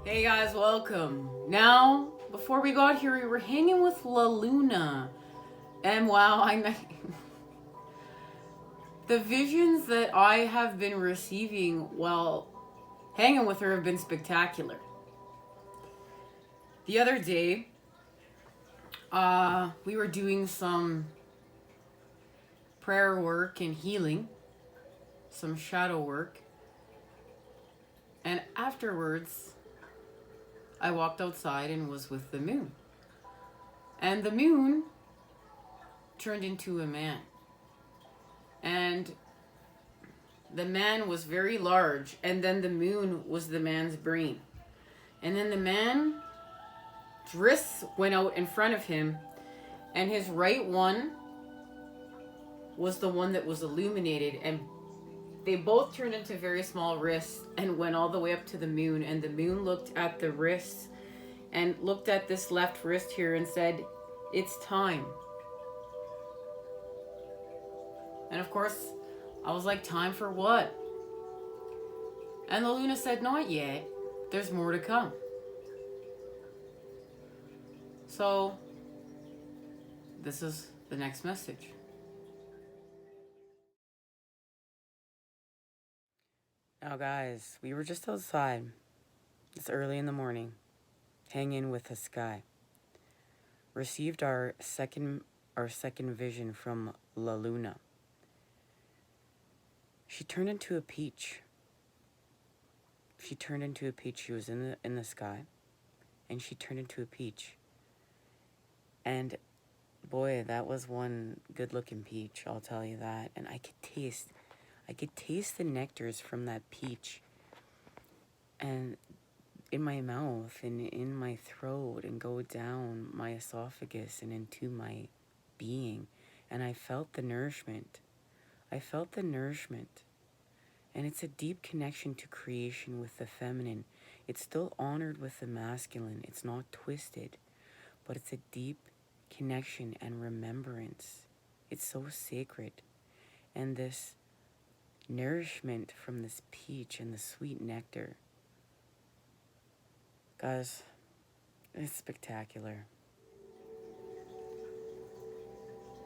Hey guys, welcome. Now, before we got here, we were hanging with La Luna. And wow, the visions that I have been receiving while hanging with her have been spectacular. The other day, we were doing some prayer work and healing, some shadow work. And afterwards, I walked outside and was with the moon. And the moon turned into a man. And the man was very large, and then the moon was the man's brain. And then the man's wrists went out in front of him, and his right one was the one that was illuminated, and they both turned into very small wrists and went all the way up to the moon. And the moon looked at the wrists and looked at this left wrist here and said, "It's time." And of course, I was like, "Time for what?" And the Luna said, "Not yet. There's more to come." So, this is the next message. Now guys, we were just outside. It's early in the morning. Hanging with the sky. Received our second vision from La Luna. She turned into a peach. She turned into a peach. She was in the sky, and she turned into a peach. And boy, that was one good-looking peach, I'll tell you that. And I could taste the nectars from that peach, and in my mouth and in my throat, and go down my esophagus and into my being. And I felt the nourishment. And it's a deep connection to creation with the feminine. It's still honored with the masculine. It's not twisted, but it's a deep connection and remembrance. It's so sacred. And this nourishment from this peach and the sweet nectar, guys, it's spectacular.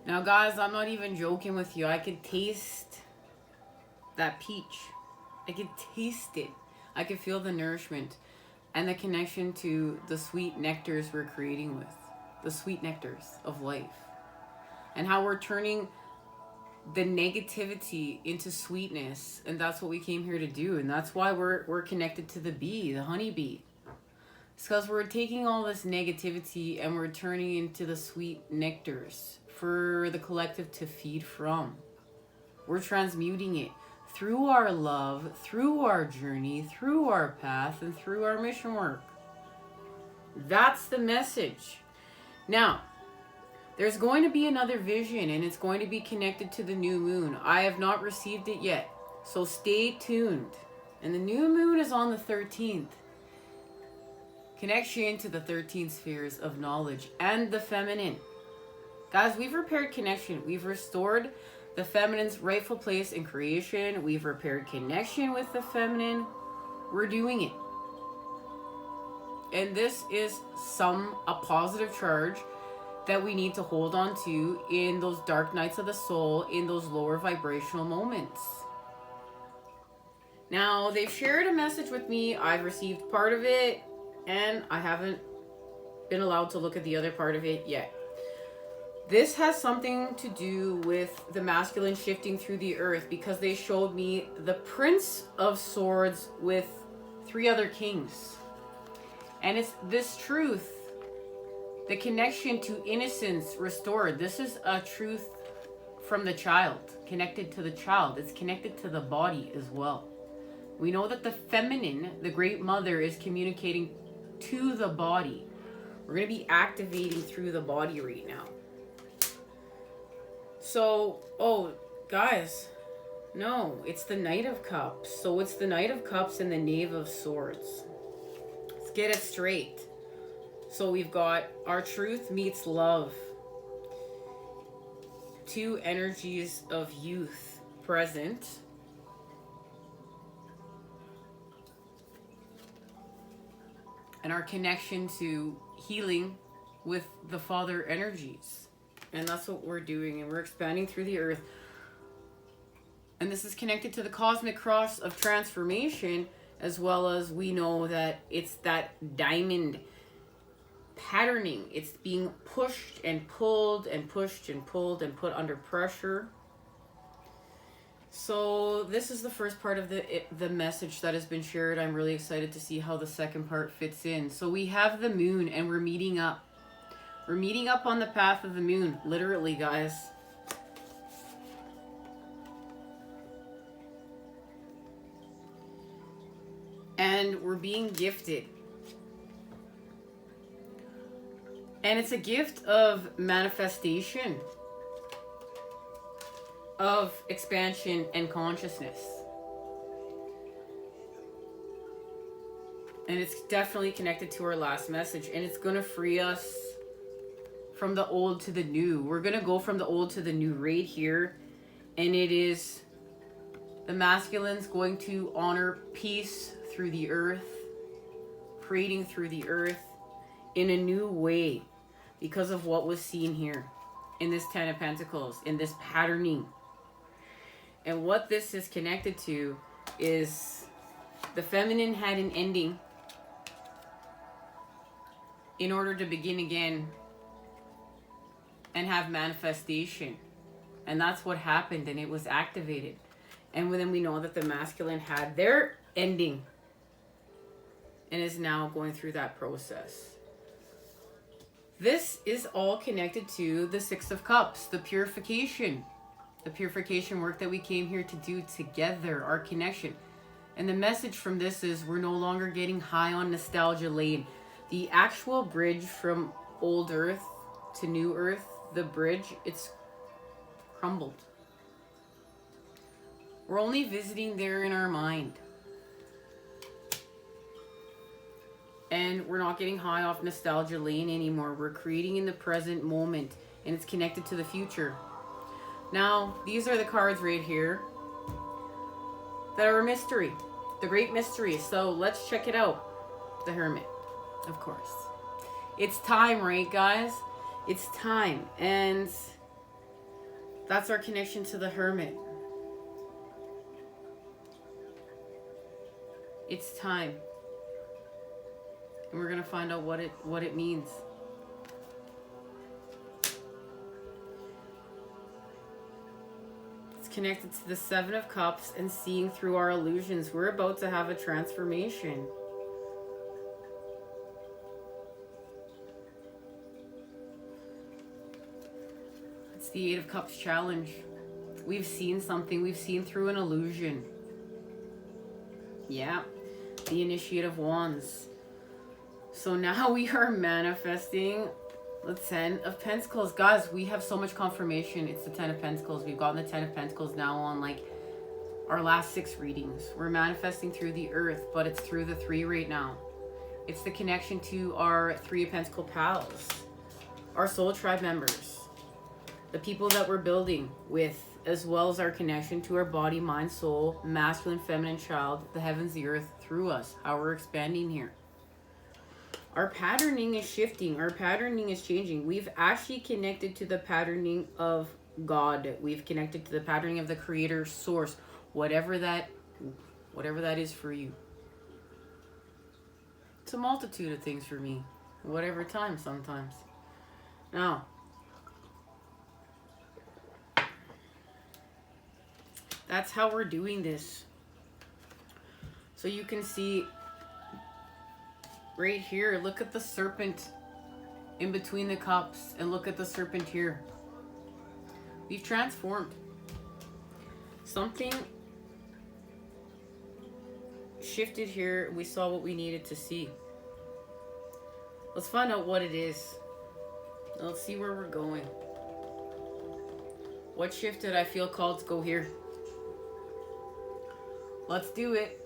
Now guys, I'm not even joking with you. I could taste that peach. I could taste it. I could feel the nourishment and the connection to the sweet nectars we're creating with. The sweet nectars of life. And how we're turning the negativity into sweetness. And that's what we came here to do. And that's why we're connected to the bee, the honeybee. It's because we're taking all this negativity and we're turning into the sweet nectars for the collective to feed from. We're transmuting it through our love, through our journey, through our path, and through our mission work. That's the message. Now, there's going to be another vision, and it's going to be connected to the new moon. I have not received it yet, so stay tuned. And the new moon is on the 13th. Connection to the 13 spheres of knowledge and the feminine. Guys, we've repaired connection. We've restored the feminine's rightful place in creation. We've repaired connection with the feminine. We're doing it. And this is a positive charge that we need to hold on to in those dark nights of the soul, in those lower vibrational moments. Now, they've shared a message with me. I've received part of it, and I haven't been allowed to look at the other part of it yet. This has something to do with the masculine shifting through the earth, because they showed me the Prince of Swords with 3 other kings. And it's this truth, the connection to innocence restored. This is a truth from the child, connected to the child. It's connected to the body as well. We know that the feminine, the great mother, is communicating to the body. We're going to be activating through the body right now. So, guys, no, it's the Knight of Cups. So it's the Knight of Cups and the Knave of Swords. Let's get it straight. So we've got our truth meets love. 2 energies of youth present. and our connection to healing with the Father energies. And that's what we're doing, and we're expanding through the earth. And this is connected to the cosmic cross of transformation, as well as we know that it's that diamond patterning. It's being pushed and pulled and pushed and pulled and put under pressure. So this is the first part of the message that has been shared. I'm really excited to see how the second part fits in. So we have the moon, and we're meeting up. We're meeting up on the path of the moon, literally, guys. And we're being gifted. And it's a gift of manifestation, of expansion and consciousness. And it's definitely connected to our last message. And it's going to free us from the old to the new. We're going to go from the old to the new right here. And it is the masculine's going to honor peace through the earth, creating through the earth in a new way because of what was seen here in this Ten of Pentacles, in this patterning. And what this is connected to is the feminine had an ending in order to begin again and have manifestation. And that's what happened, and it was activated. And then we know that the masculine had their ending and is now going through that process. This is all connected to the Six of Cups, the purification work that we came here to do together, our connection. And the message from this is we're no longer getting high on nostalgia lane. The actual bridge from old earth to new earth, the bridge, it's crumbled. We're only visiting there in our mind. And we're not getting high off nostalgia lane anymore. We're creating in the present moment, and it's connected to the future. Now, these are the cards right here that are a mystery, the great mystery. So let's check it out. The Hermit, of course. It's time, right, guys? It's time. And that's our connection to the Hermit. It's time. And we're going to find out what it means. It's connected to the Seven of Cups and seeing through our illusions. We're about to have a transformation. It's the Eight of Cups challenge. We've seen something. We've seen through an illusion. Yeah. The Initiate of Wands. So now we are manifesting the Ten of Pentacles. Guys, we have so much confirmation. It's the Ten of Pentacles. We've gotten the Ten of Pentacles now on like our last 6 readings. We're manifesting through the earth, but it's through the 3 right now. It's the connection to our 3 of Pentacle pals, our soul tribe members, the people that we're building with, as well as our connection to our body, mind, soul, masculine, feminine, child, the heavens, the earth, through us, how we're expanding here. Our patterning is shifting. Our patterning is changing. We've actually connected to the patterning of God. We've connected to the patterning of the creator source, whatever that is for you. It's a multitude of things for me, whatever time sometimes. Now, that's how we're doing this. So you can see right here, look at the serpent in between the cups, and look at the serpent here. We've transformed. Something shifted here. We saw what we needed to see. Let's find out what it is. Let's see where we're going. What shifted? I feel called to go here. Let's do it.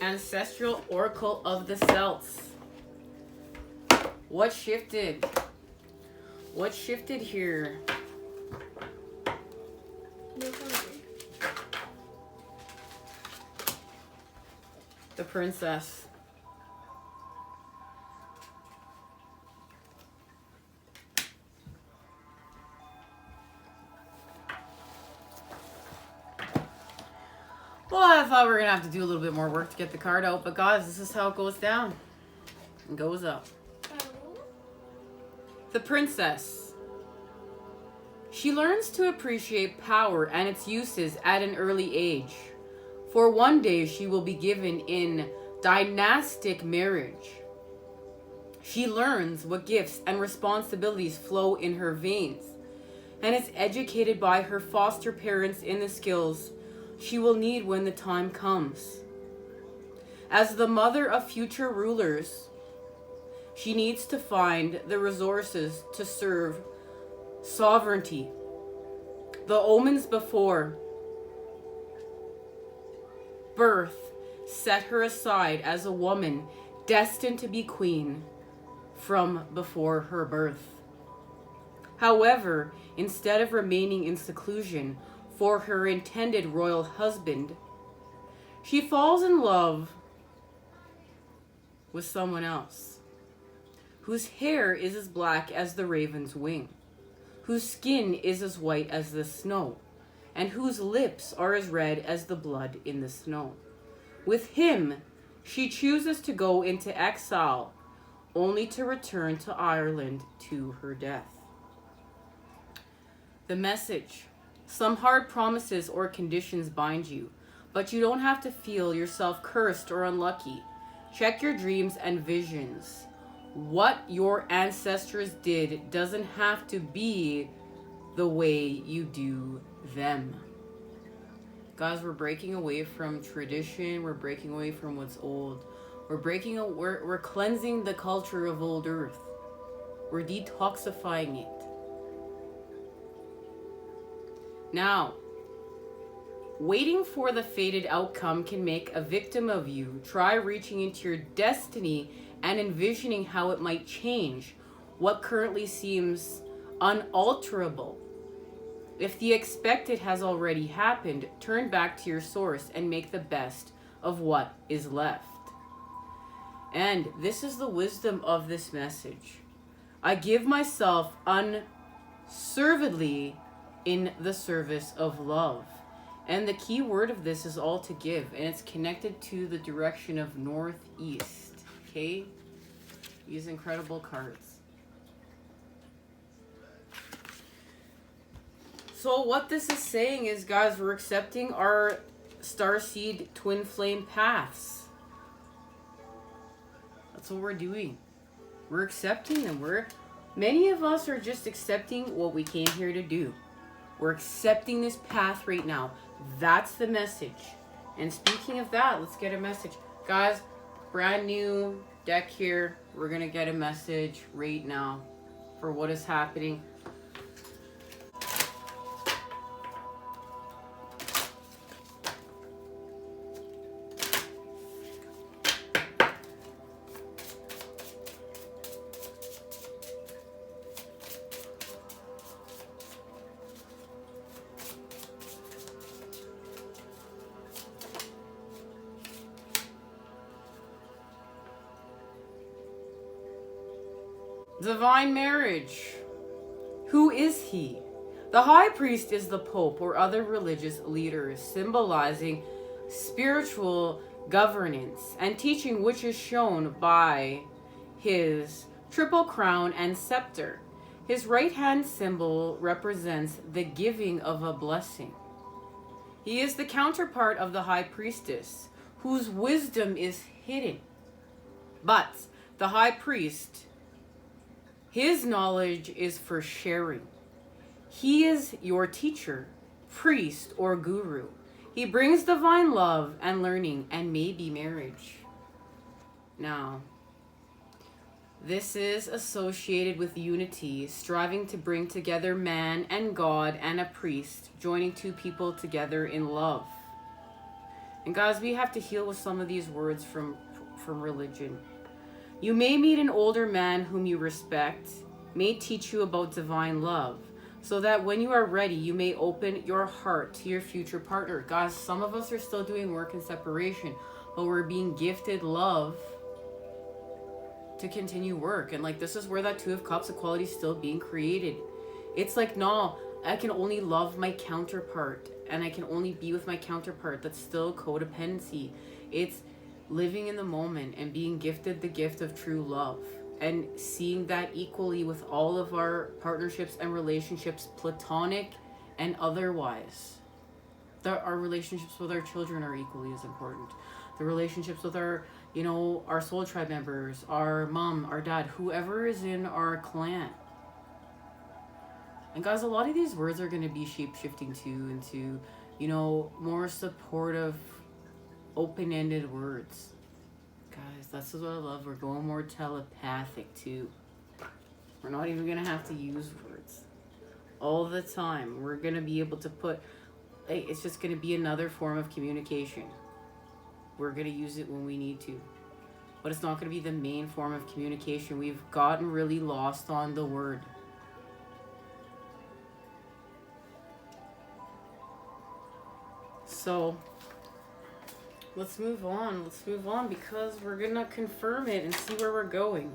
Ancestral Oracle of the Celts. What shifted? What shifted here? The Princess. Well, I thought we were going to have to do a little bit more work to get the card out. But guys, this is how it goes down. It goes up. The princess. She learns to appreciate power and its uses at an early age. For one day she will be given in dynastic marriage. She learns what gifts and responsibilities flow in her veins and is educated by her foster parents in the skills she will need when the time comes. As the mother of future rulers, she needs to find the resources to serve sovereignty. The omens before birth set her aside as a woman destined to be queen from before her birth. However, instead of remaining in seclusion for her intended royal husband, she falls in love with someone else, whose hair is as black as the raven's wing, whose skin is as white as the snow, and whose lips are as red as the blood in the snow. With him, she chooses to go into exile, only to return to Ireland to her death. The message. Some hard promises or conditions bind you, but you don't have to feel yourself cursed or unlucky. Check your dreams and visions. What your ancestors did doesn't have to be the way you do them. Guys, we're breaking away from tradition. We're breaking away from what's old. We're cleansing the culture of old earth. We're detoxifying it. Now, waiting for the fated outcome can make a victim of you. Try reaching into your destiny and envisioning how it might change what currently seems unalterable. If the expected has already happened, turn back to your source and make the best of what is left. And this is the wisdom of this message. I give myself unreservedly in the service of love. And the key word of this is all to give, and it's connected to the direction of northeast. Okay? These incredible cards. So what this is saying is, guys, we're accepting our Starseed twin flame paths. That's what we're doing. We're accepting them. Many of us are just accepting what we came here to do. We're accepting this path right now. That's the message. And speaking of that, let's get a message. Guys, brand new deck here. We're going to get a message right now for what is happening. Divine marriage. Who is he? The high priest is the pope or other religious leaders, symbolizing spiritual governance and teaching, which is shown by his triple crown and scepter. His right hand symbol represents the giving of a blessing. He is the counterpart of the high priestess, whose wisdom is hidden. But the high priest, his knowledge is for sharing. He is your teacher, priest, or guru. He brings divine love and learning and maybe marriage. Now, this is associated with unity, striving to bring together man and God and a priest, joining two people together in love. And guys, we have to heal with some of these words from religion. You may meet an older man whom you respect, may teach you about divine love, so that when you are ready, you may open your heart to your future partner. Guys, some of us are still doing work in separation, but we're being gifted love to continue work. And like, this is where that Two of Cups equality is still being created. It's like, no, I can only love my counterpart. and I can only be with my counterpart. That's still codependency. It's living in the moment and being gifted the gift of true love and seeing that equally with all of our partnerships and relationships, platonic and otherwise. Our relationships with our children are equally as important. The relationships with our, you know, our soul tribe members, our mom, our dad, whoever is in our clan. And guys, a lot of these words are going to be shape-shifting too into, you know, more supportive, open-ended words. Guys, that's what I love. We're going more telepathic too. We're not even going to have to use words all the time. We're going to be able to put, it's just going to be another form of communication. We're going to use it when we need to. But it's not going to be the main form of communication. We've gotten really lost on the word. So let's move on. Let's move on because we're going to confirm it and see where we're going.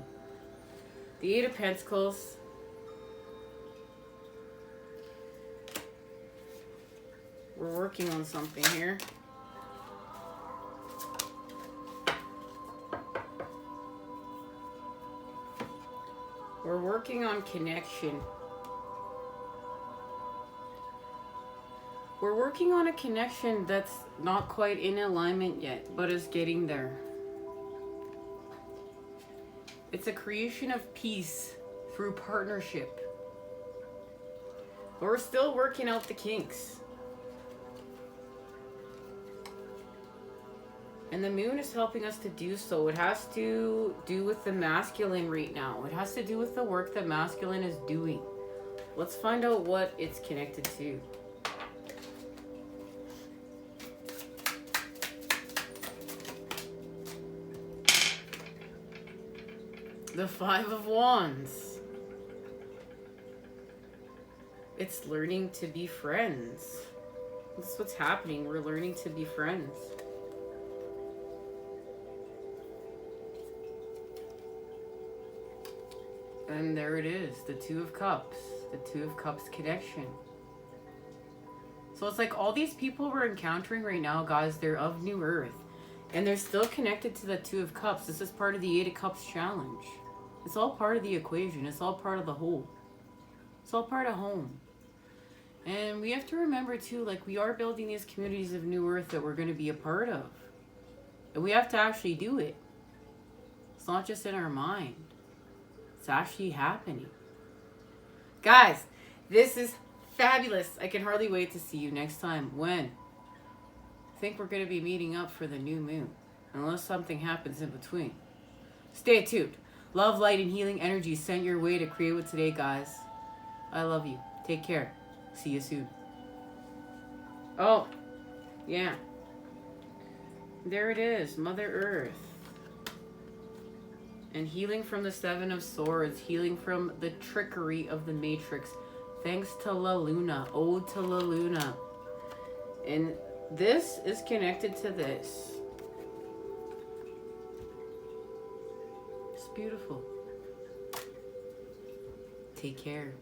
The Eight of Pentacles. We're working on something here. We're working on connection. We're working on a connection that's not quite in alignment yet, but is getting there. It's a creation of peace through partnership. But we're still working out the kinks. And the moon is helping us to do so. It has to do with the masculine right now. It has to do with the work that masculine is doing. Let's find out what it's connected to. The Five of Wands. It's learning to be friends. That's what's happening. We're learning to be friends. And there it is, the Two of Cups. The Two of Cups connection. So it's like all these people we're encountering right now, guys, they're of New Earth. And they're still connected to the Two of Cups. This is part of the Eight of Cups challenge. It's all part of the equation. It's all part of the whole. It's all part of home. And we have to remember too, like we are building these communities of New Earth that we're going to be a part of. And we have to actually do it. It's not just in our mind. It's actually happening. Guys, this is fabulous. I can hardly wait to see you next time. When? I think we're going to be meeting up for the new moon. Unless something happens in between. Stay tuned. Love, light, and healing energy sent your way to create with today, guys. I love you. Take care. See you soon. Oh, yeah. There it is. Mother Earth. And healing from the Seven of Swords. Healing from the trickery of the Matrix. Thanks to La Luna. Ode to La Luna. And this is connected to this. It's beautiful. Take care.